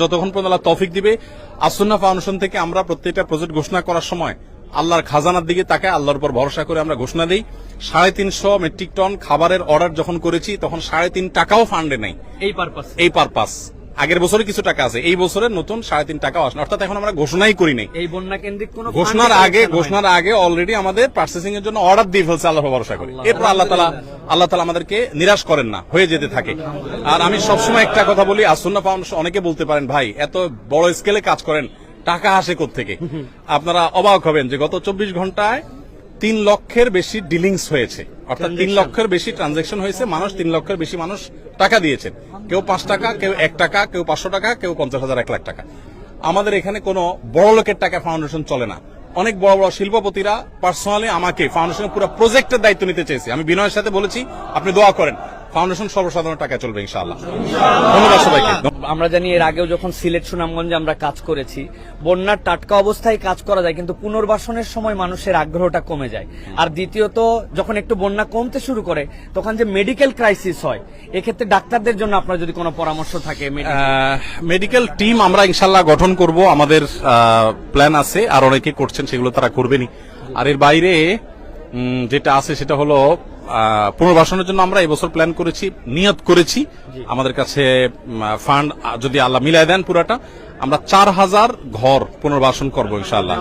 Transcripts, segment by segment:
যতক্ষণ পর্যন্ত আল্লাহ তৌফিক দিবে, আসুন্নাহ ফাউন্ডেশন থেকে আমরা প্রত্যেকটা প্রজেক্ট ঘোষণা করার সময় আল্লাহর খাজানার দিকে তাকায়, আল্লাহর উপর ভরসা করে আমরা ঘোষণা দিই। 350 মেট্রিক টন খাবারের অর্ডার যখন করেছি তখন 3.5 টাকাও ফান্ডে নেই এই পারপাস। আগের বছরে কিছু টাকা আছে, এই বছরের নতুন 3.5 টাকাও আসে, অর্থাৎ এখন আমরা ঘোষণাই করি নাই। এই বন্যা কেন্দ্রিক কোন ঘোষণার আগে অলরেডি আমাদের প্রসেসিং এর জন্য অর্ডার দিয়ে ফেলছে আল্লাহর ভরসা করে। এরপর আল্লাহ তাআলা আমাদেরকে নিরাশ করেন না, হয়ে যেতে থাকে। আর আমি সবসময় একটা কথা বলি, আসুন্নাহ ফাউন্ডেশন, অনেকে বলতে পারেন ভাই এত বড় স্কেলে কাজ করেন, টাকা আসে কোত্থেকে? আপনারা অবাক হবেন যে গত 24 ঘন্টায় 3 লক্ষের বেশি ডিলিংস হয়েছে, অর্থাৎ 3 লক্ষের বেশি ট্রানজাকশন হয়েছে। 3 লক্ষের বেশি মানুষ টাকা দিয়েছেন, কেউ 5 টাকা, কেউ 1 টাকা, কেউ 500 টাকা, কেউ 50,000, 1 লাখ টাকা। আমাদের এখানে কোনো বড় লোকের টাকা ফাউন্ডেশন চলে না। অনেক বড় বড় শিল্পপতিরা পার্সোনালি আমাকে ফাউন্ডেশনের পুরো প্রজেক্টের দায়িত্ব নিতে চেয়েছে। আমি বিনয়ের সাথে বলেছি আপনি দোয়া করেন, ফাউন্ডেশন সর্বসাধারণ টাকা চলবে ইনশাআল্লাহ। ধন্যবাদ সবাইকে। আমরা জানি এর আগেও যখন সিলেট সুনামগঞ্জে আমরা কাজ করেছি, বন্যার টাটকা অবস্থায় কাজ করা যায়, কিন্তু পুনর্বাসনের সময় মানুষের আগ্রহটা কমে যায়। আর দ্বিতীয়ত যখন একটু বন্যা কমতে শুরু করে তখন যে মেডিকেল ক্রাইসিস হয়, এক্ষেত্রে ডাক্তারদের জন্য আপনার যদি কোনো পরামর্শ থাকে। মেডিকেল টিম আমরা ইনশাআল্লাহ গঠন করব, আমাদের প্ল্যান আছে, আর অনেকে করছেন, সেগুলো তারা করবেনই। আর এর বাইরে যেটা আছে সেটা হলো পুনর্বাসনের জন্য আমরা এবছর প্ল্যান করেছি, নিয়ত করেছি। আমাদের কাছে ফান্ড যদি আল্লাহ মিলাই দেন পুরাটা, আমরা 4000 ঘর পুনর্বাসন করবো ইনশাআল্লাহ,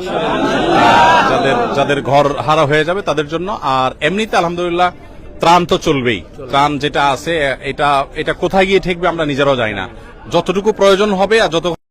যাদের ঘর হারা হয়ে যাবে তাদের জন্য। আর এমনিতে আলহামদুলিল্লাহ ত্রাণ তো চলবেই। ত্রাণ যেটা আছে এটা কোথায় গিয়ে ঠেকবে আমরা নিজেরাও জানি না। যতটুকু প্রয়োজন হবে আর যত